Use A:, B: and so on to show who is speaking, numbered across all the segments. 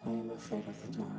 A: I am afraid of the dark.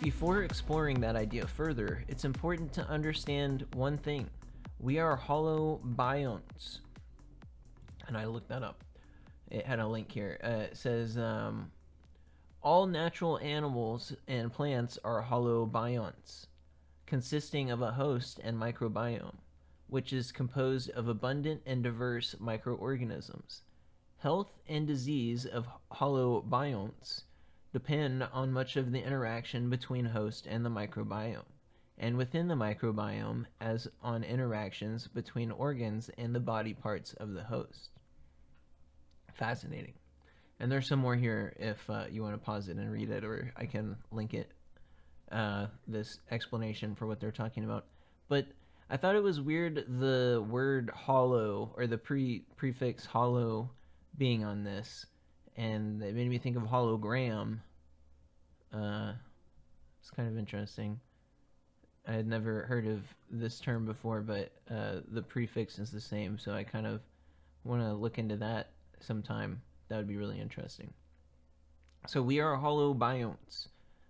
B: Before exploring that idea further, it's important to understand one thing. We are holobionts. And I looked that up. It had a link here. It says all natural animals and plants are holobionts, consisting of a host and microbiome, which is composed of abundant and diverse microorganisms. Health and disease of holobionts depend on much of the interaction between host and the microbiome, and within the microbiome as on interactions between organs and the body parts of the host. Fascinating. And there's some more here if you want to pause it and read it, or I can link it, this explanation for what they're talking about. But I thought it was weird the word hollow, or the prefix hollow, being on this, and it made me think of hologram. It's kind of interesting. I had never heard of this term before, but the prefix is the same, so I kind of want to look into that sometime. That would be really interesting. So we are holobionts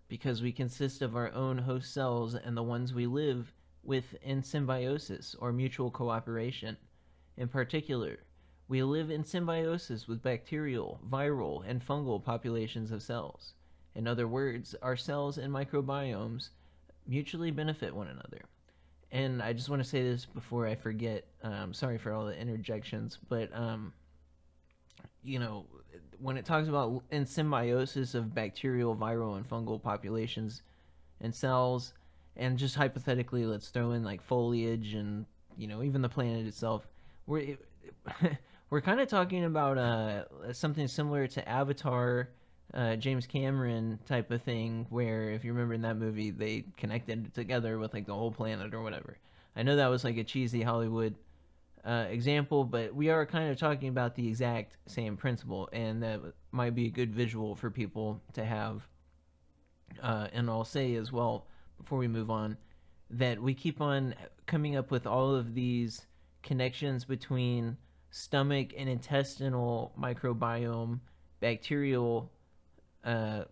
B: because we consist of our own host cells and the ones we live with in symbiosis or mutual cooperation. In particular, we live in symbiosis with bacterial, viral, and fungal populations of cells. In other words, our cells and microbiomes mutually benefit one another. And I just want to say this before I forget. Sorry for all the interjections, but when it talks about in symbiosis of bacterial, viral, and fungal populations and cells, and just hypothetically, let's throw in like foliage and even the planet itself, we're we're kind of talking about something similar to Avatar, James Cameron type of thing, where if you remember in that movie, they connected it together with like the whole planet or whatever. I know that was like a cheesy Hollywood example, but we are kind of talking about the exact same principle, and that might be a good visual for people to have. And I'll say as well, before we move on, that we keep on coming up with all of these connections between stomach and intestinal microbiome, bacterial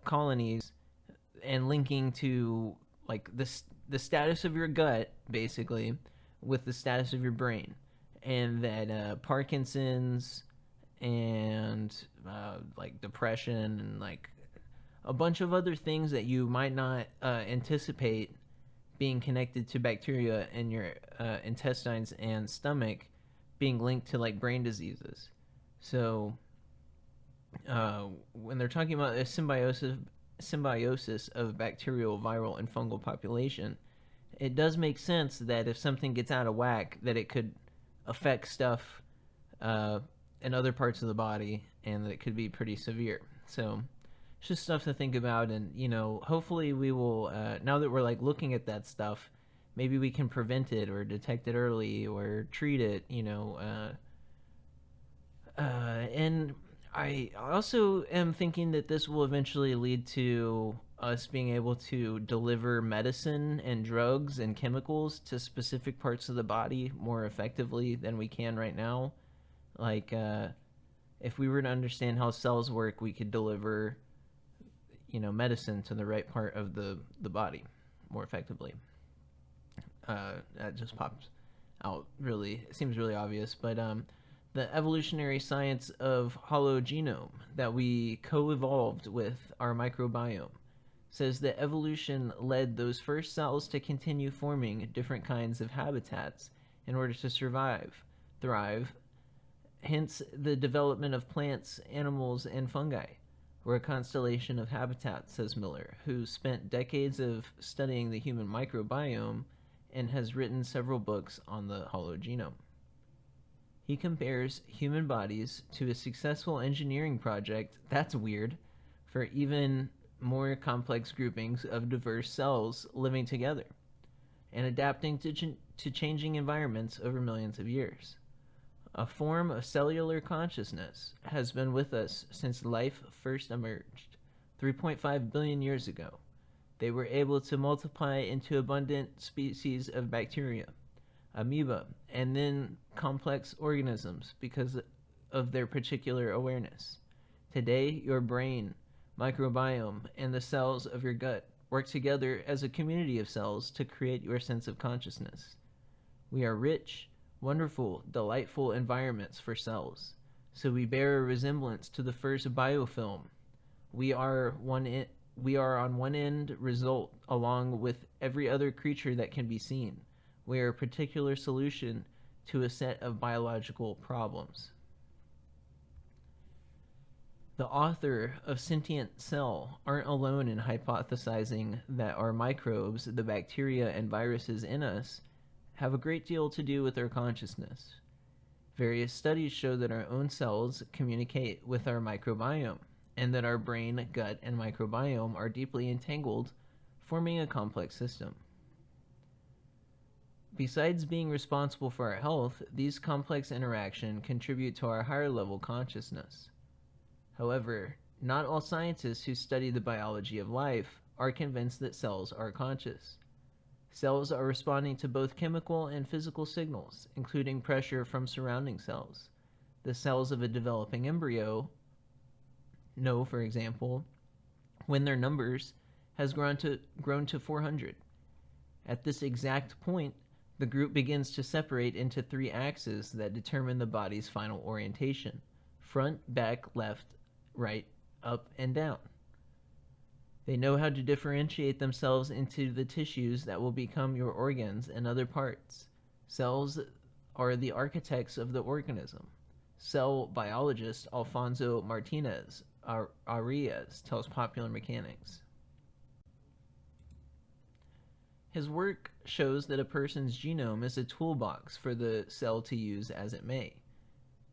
B: colonies, and linking to like the status of your gut, basically, with the status of your brain. And that Parkinson's and like depression and like a bunch of other things that you might not anticipate being connected to bacteria in your intestines and stomach being linked to like brain diseases. So when they're talking about a symbiosis of bacterial, viral, and fungal population, it does make sense that if something gets out of whack, that it could affect stuff in other parts of the body, and that it could be pretty severe. So it's just stuff to think about, and hopefully we will. Now that we're like looking at that stuff, maybe we can prevent it or detect it early or treat it. And I also am thinking that this will eventually lead to us being able to deliver medicine and drugs and chemicals to specific parts of the body more effectively than we can right now. Like, if we were to understand how cells work, we could deliver, medicine to the right part of the body more effectively. That just pops out really. It seems really obvious, but the evolutionary science of hologenome, that we co-evolved with our microbiome, says that evolution led those first cells to continue forming different kinds of habitats in order to survive, thrive. Hence, the development of plants, animals, and fungi were a constellation of habitats, says Miller, who spent decades of studying the human microbiome and has written several books on the hologenome. He compares human bodies to a successful engineering project, that's weird, for even more complex groupings of diverse cells living together and adapting to changing environments over millions of years. A form of cellular consciousness has been with us since life first emerged 3.5 billion years ago. They were able to multiply into abundant species of bacteria, amoeba, and then complex organisms because of their particular awareness. Today, your brain, microbiome, and the cells of your gut work together as a community of cells to create your sense of consciousness. We are rich, wonderful, delightful environments for cells, so we bear a resemblance to the first biofilm. We are on one end result along with every other creature that can be seen. We are a particular solution to a set of biological problems. The author of Sentient Cell aren't alone in hypothesizing that our microbes, the bacteria and viruses in us, have a great deal to do with our consciousness. Various studies show that our own cells communicate with our microbiome, and that our brain, gut, and microbiome are deeply entangled, forming a complex system. Besides being responsible for our health, these complex interactions contribute to our higher level consciousness. However, not all scientists who study the biology of life are convinced that cells are conscious. Cells are responding to both chemical and physical signals, including pressure from surrounding cells. The cells of a developing embryo know, for example, when their numbers has grown to 400. At this exact point, the group begins to separate into three axes that determine the body's final orientation: front, back, left, right, up, and down. They know how to differentiate themselves into the tissues that will become your organs and other parts. Cells are the architects of the organism. Cell biologist Alfonso Martinez Arias tells Popular Mechanics. His work shows that a person's genome is a toolbox for the cell to use as it may.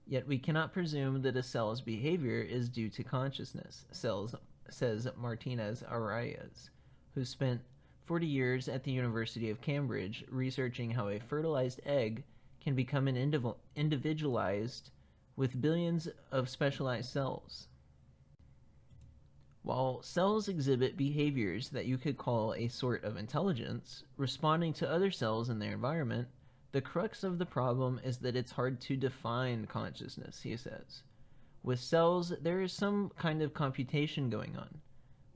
B: Yet we cannot presume that a cell's behavior is due to consciousness, says Martinez Arias, who spent 40 years at the University of Cambridge researching how a fertilized egg can become an individualized with billions of specialized cells. While cells exhibit behaviors that you could call a sort of intelligence, responding to other cells in their environment, the crux of the problem is that it's hard to define consciousness, he says. With cells, there is some kind of computation going on,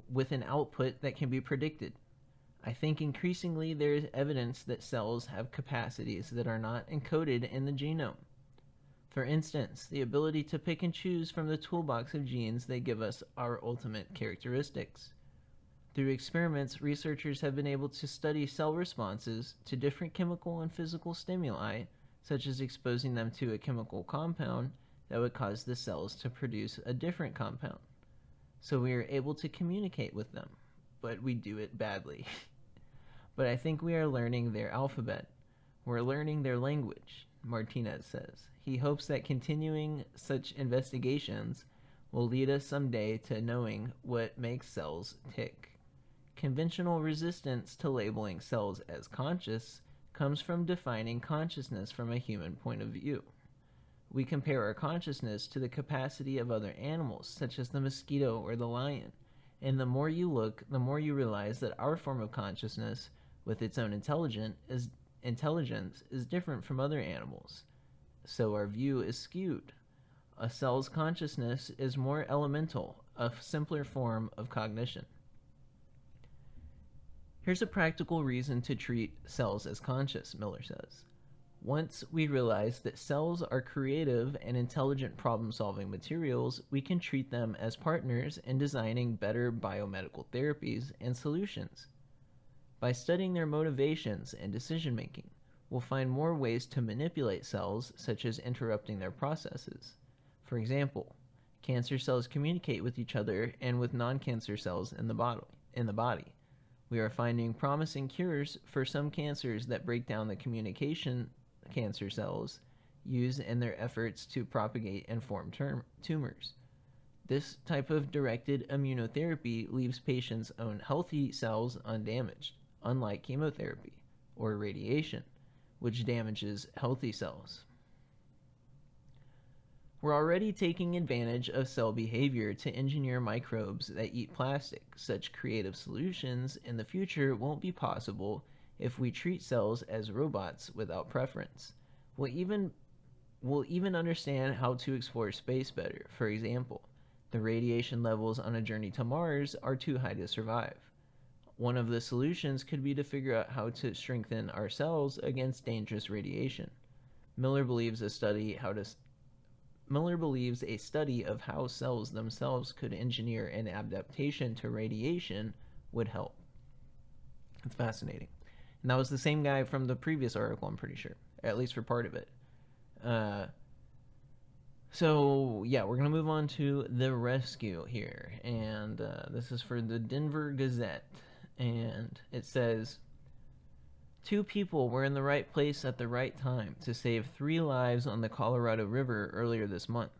B: with an output that can be predicted. I think increasingly there is evidence that cells have capacities that are not encoded in the genome. For instance, the ability to pick and choose from the toolbox of genes that give us our ultimate characteristics. Through experiments, researchers have been able to study cell responses to different chemical and physical stimuli, such as exposing them to a chemical compound that would cause the cells to produce a different compound. So we are able to communicate with them, but we do it badly. But I think we are learning their alphabet. We're learning their language, Martinez says. He hopes that continuing such investigations will lead us someday to knowing what makes cells tick. Conventional resistance to labeling cells as conscious comes from defining consciousness from a human point of view. We compare our consciousness to the capacity of other animals, such as the mosquito or the lion, and the more you look, the more you realize that our form of consciousness, with its own intelligence, is different from other animals. So our view is skewed. A cell's consciousness is more elemental, a simpler form of cognition. Here's a practical reason to treat cells as conscious, Miller says. Once we realize that cells are creative and intelligent problem-solving materials, we can treat them as partners in designing better biomedical therapies and solutions. By studying their motivations and decision-making, we'll find more ways to manipulate cells, such as interrupting their processes. For example, cancer cells communicate with each other and with non-cancer cells in the body. We are finding promising cures for some cancers that break down the communication cancer cells use in their efforts to propagate and form tumors. This type of directed immunotherapy leaves patients' own healthy cells undamaged, unlike chemotherapy or radiation, which damages healthy cells. We're already taking advantage of cell behavior to engineer microbes that eat plastic. Such creative solutions in the future won't be possible if we treat cells as robots without preference. We'll even understand how to explore space better. For example, the radiation levels on a journey to Mars are too high to survive. One of the solutions could be to figure out how to strengthen our cells against dangerous radiation. Miller believes a study of how cells themselves could engineer an adaptation to radiation would help. It's fascinating. And that was the same guy from the previous article, I'm pretty sure, at least for part of it. So, yeah, we're going to move on to the rescue here. And this is for the Denver Gazette. And it says, 2 people were in the right place at the right time to save 3 lives on the Colorado River earlier this month,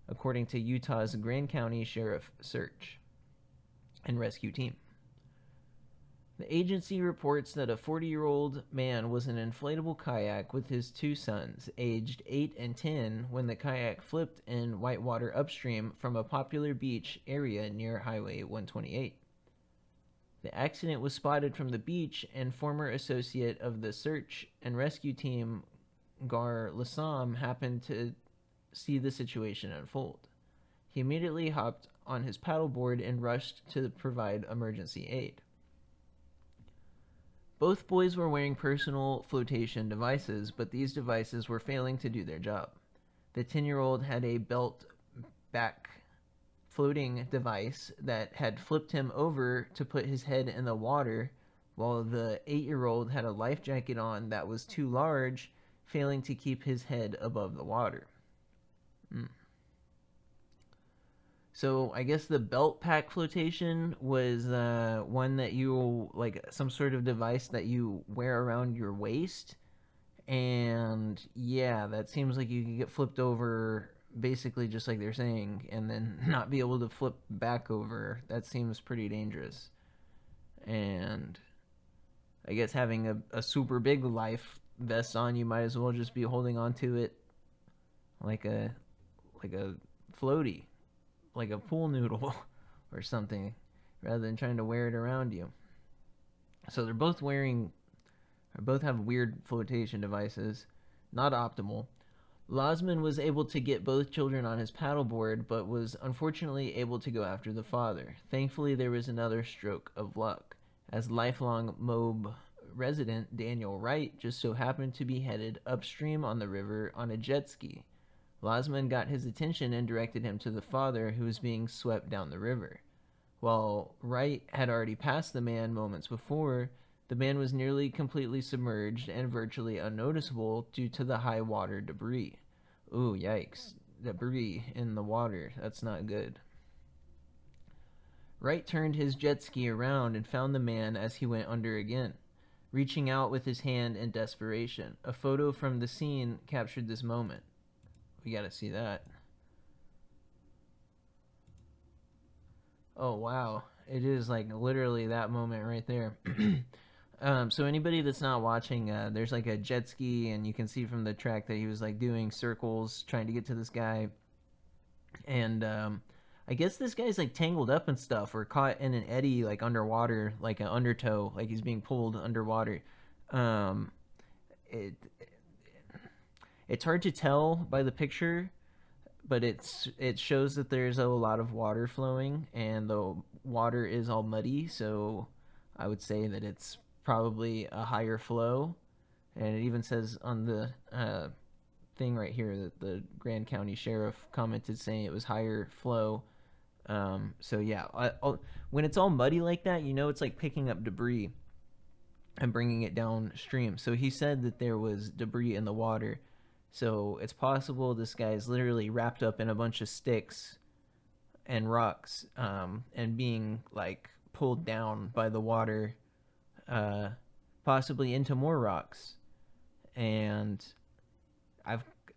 B: according to Utah's Grand County Sheriff Search and Rescue Team. The agency reports that a 40-year-old man was in an inflatable kayak with his 2 sons, aged 8 and 10, when the kayak flipped in whitewater upstream from a popular beach area near Highway 128. The accident was spotted from the beach, and former associate of the search and rescue team, Gar Lassam, happened to see the situation unfold. He immediately hopped on his paddleboard and rushed to provide emergency aid. Both boys were wearing personal flotation devices, but these devices were failing to do their job. The 10-year-old had a belt back floating device that had flipped him over to put his head in the water, while the 8-year-old had a life jacket on that was too large, failing to keep his head above the water. So I guess the belt pack flotation was one that you, like some sort of device that you wear around your waist. And yeah, that seems like you could get flipped over basically just like they're saying, and then not be able to flip back over. That seems pretty dangerous. And I guess having a super big life vest on, you might as well just be holding on to it like a floaty, like a pool noodle or something, rather than trying to wear it around you. So they're both both have weird flotation devices, not optimal. Losman was able to get both children on his paddleboard, but was unfortunately able to go after the father. Thankfully, there was another stroke of luck, as lifelong Moab resident Daniel Wright just so happened to be headed upstream on the river on a jet ski. Losman got his attention and directed him to the father, who was being swept down the river. While Wright had already passed the man moments before, the man was nearly completely submerged and virtually unnoticeable due to the high water debris. Ooh, yikes. Debris in the water. That's not good. Wright turned his jet ski around and found the man as he went under again, reaching out with his hand in desperation. A photo from the scene captured this moment. We gotta see that. Oh, wow. It is like literally that moment right there. So anybody that's not watching, there's like a jet ski, and you can see from the track that he was like doing circles trying to get to this guy. And I guess this guy's like tangled up and stuff, or caught in an eddy, like underwater, like an undertow, like he's being pulled underwater. It's hard to tell by the picture, but it shows that there's a lot of water flowing, and the water is all muddy, so I would say that it's probably a higher flow. And it even says on the thing right here that the Grand County Sheriff commented saying it was higher flow. So yeah, when it's all muddy like that, you know it's like picking up debris and bringing it downstream. So he said that there was debris in the water. So it's possible this guy's literally wrapped up in a bunch of sticks and rocks, and being like pulled down by the water, possibly into more rocks. And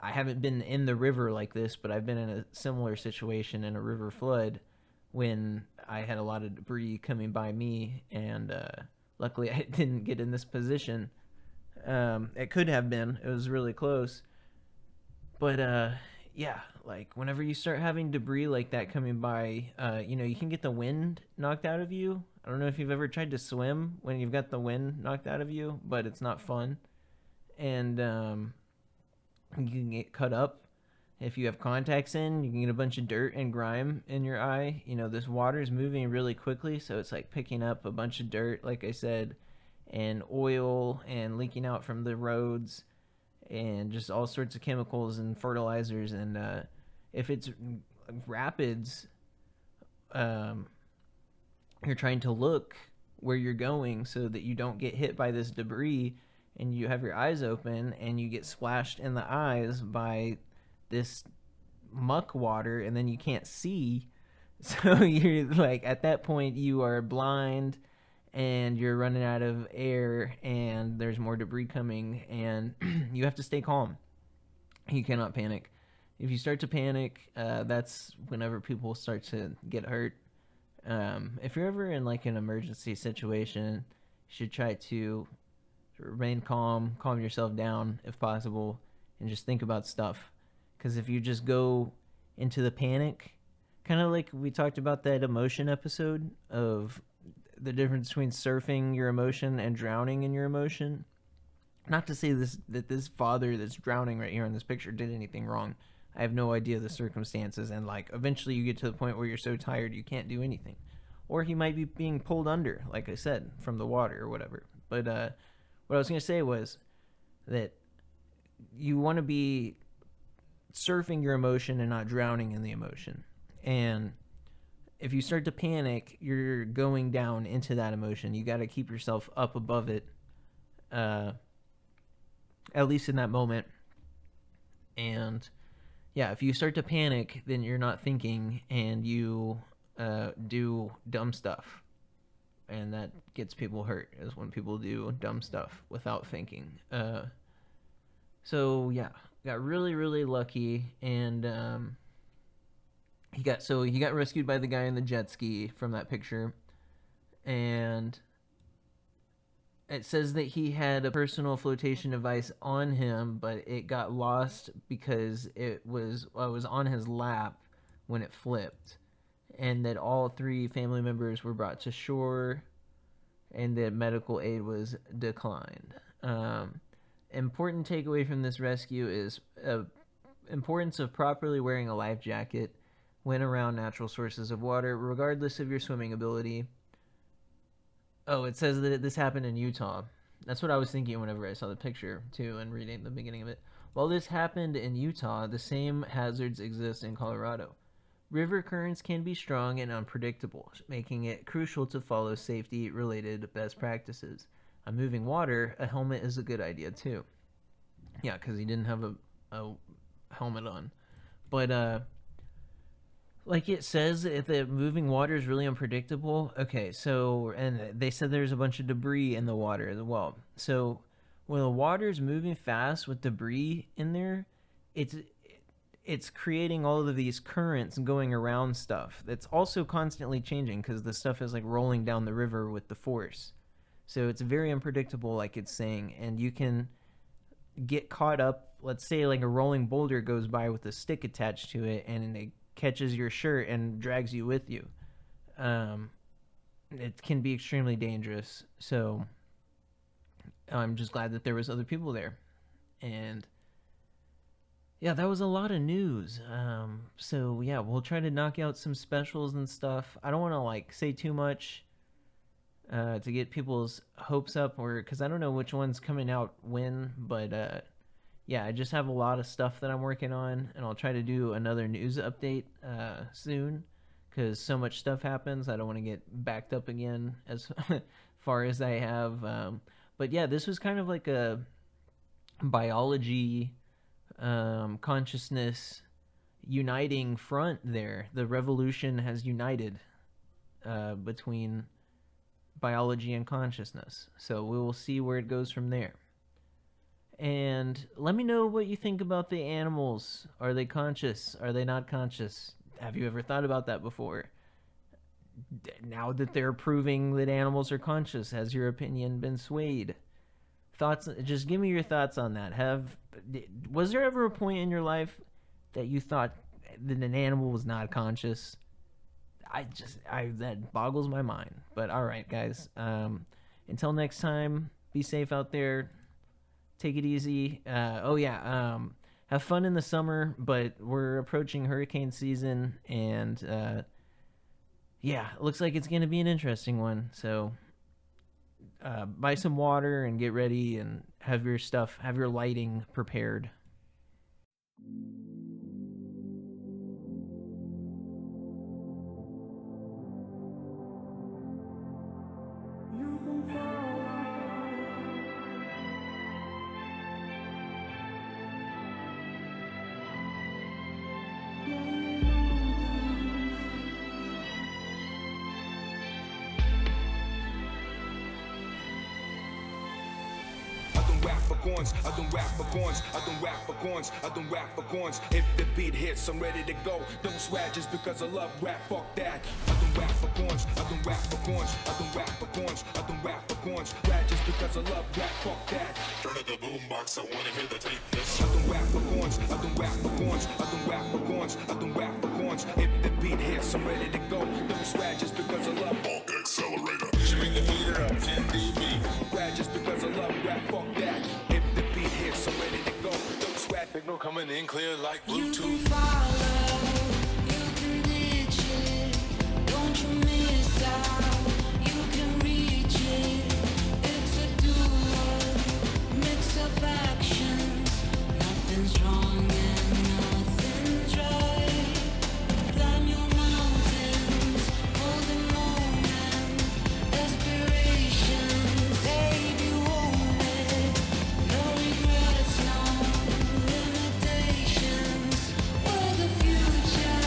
B: I haven't been in the river like this, but I've been in a similar situation in a river flood when I had a lot of debris coming by me, and luckily I didn't get in this position. It could have been. It was really close. But yeah, like whenever you start having debris like that coming by, you can get the wind knocked out of you. I don't know if you've ever tried to swim when you've got the wind knocked out of you, but it's not fun. And you can get cut up. If you have contacts in, you can get a bunch of dirt and grime in your eye. This water is moving really quickly, so it's like picking up a bunch of dirt, like I said, and oil and leaking out from the roads and just all sorts of chemicals and fertilizers. And if it's rapids, you're trying to look where you're going so that you don't get hit by this debris, and you have your eyes open and you get splashed in the eyes by this muck water, and then you can't see. So you're like, at that point you are blind and you're running out of air and there's more debris coming, and you have to stay calm. You cannot panic. If you start to panic, that's whenever people start to get hurt. If you're ever in like an emergency situation, you should try to remain calm yourself down if possible, and just think about stuff. Because if you just go into the panic, kind of like we talked about that emotion episode of the difference between surfing your emotion and drowning in your emotion. Not to say that this father that's drowning right here in this picture did anything wrong. I have no idea the circumstances, and like eventually you get to the point where you're so tired you can't do anything. Or he might be being pulled under, like I said, from the water or whatever. But what I was going to say was that you want to be surfing your emotion and not drowning in the emotion. And if you start to panic, you're going down into that emotion. You got to keep yourself up above it, at least in that moment. And yeah, if you start to panic, then you're not thinking, and you do dumb stuff. And that gets people hurt, is when people do dumb stuff without thinking. So yeah, got really, really lucky, and he got rescued by the guy in the jet ski from that picture, and it says that he had a personal flotation device on him, but it got lost because it was on his lap when it flipped, and that all 3 family members were brought to shore, and that medical aid was declined. Important takeaway from this rescue is importance of properly wearing a life jacket when around natural sources of water, regardless of your swimming ability. Oh, it says that this happened in Utah. That's what I was thinking whenever I saw the picture, too, and reading the beginning of it. While this happened in Utah, the same hazards exist in Colorado. River currents can be strong and unpredictable, making it crucial to follow safety-related best practices. On moving water, a helmet is a good idea, too. Yeah, because he didn't have a helmet on. But, like it says, if the moving water is really unpredictable, okay, so, and they said there's a bunch of debris in the water as well. So, when the water is moving fast with debris in there, it's creating all of these currents going around stuff. That's also constantly changing because the stuff is like rolling down the river with the force. So it's very unpredictable, like it's saying, and you can get caught up. Let's say like a rolling boulder goes by with a stick attached to it, and it catches your shirt and drags you with you. It can be extremely dangerous. So I'm just glad that there was other people there. And yeah, that was a lot of news. So yeah, we'll try to knock out some specials and stuff. I don't want to like say too much to get people's hopes up, or because I don't know which one's coming out when. But yeah, I just have a lot of stuff that I'm working on, and I'll try to do another news update soon, because so much stuff happens. I don't want to get backed up again as far as I have. But yeah, this was kind of like a biology consciousness uniting front there. The revolution has united between biology and consciousness. So we will see where it goes from there. And let me know what you think about the animals. Are they conscious? Are they not conscious? Have you ever thought about that before? Now that they're proving that animals are conscious, has your opinion been swayed? Thoughts? Just give me your thoughts on that. Was there ever a point in your life that you thought that an animal was not conscious? That boggles my mind. But all right, guys. Until next time, be safe out there. Take it easy. Have fun in the summer, but we're approaching hurricane season, and it looks like it's going to be an interesting one. So buy some water and get ready, and have your lighting prepared.
C: I don't rap for coins, I don't rap for coins, I don't rap for coins. If the beat hits, I'm ready to go. Don't swag just because I love rap, fuck that. I don't rap for coins, I don't rap for coins, I don't rap for coins, I don't rap for coins. Rap just because I love rap, fuck that.
D: Turn up the boombox, I wanna hear the tape. Yes.
C: I don't rap for coins, I don't rap for coins, I don't rap for coins, I don't rap for coins. If the beat hits, I'm ready to go. Don't swag just because I love
D: Bulk accelerator. Bring the meter up 10 dB.
C: rap just because I love rap, fuck that. So ready to go, don't sweat.
D: Signal coming in clear like Bluetooth.
E: You can follow, you can ditch it. Don't you miss out, you can reach it. It's a dual mix of actions. Nothing's wrong and nothing's right. Climb your mountains, hold the moment. Aspirations, baby, own it. No regrets, no limitations. We're the future.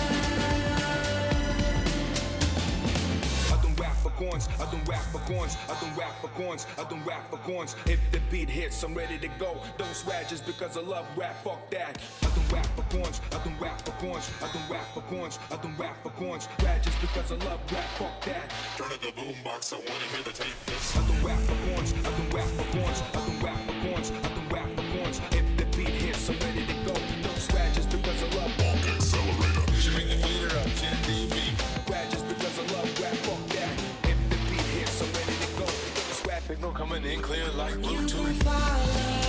C: I don't rap for coins, I don't rap for coins, I don't rap for coins, I don't rap for coins. If the beat hits, I'm ready to go. Don't swag just because I love rap, fuck that. I don't rap for coins, I don't rap for coins, I don't rap for coins, I don't rap for coins. Rap just because I love rap, fuck that.
D: Turn up the boombox, I wanna hear the tape. Yes.
C: I don't rap for coins, I don't rap for coins, I don't rap for coins, I don't rap for coins. If the beat hits, I'm ready to go. Don't swag just because I love
D: Bulk accelerator. Bring the meter up 10 dB.
C: rap just because I love rap, fuck that. If the beat hits, I'm ready to go. Don't swag.
D: Signal coming in clear like
E: You
D: Bluetooth.
E: can follow.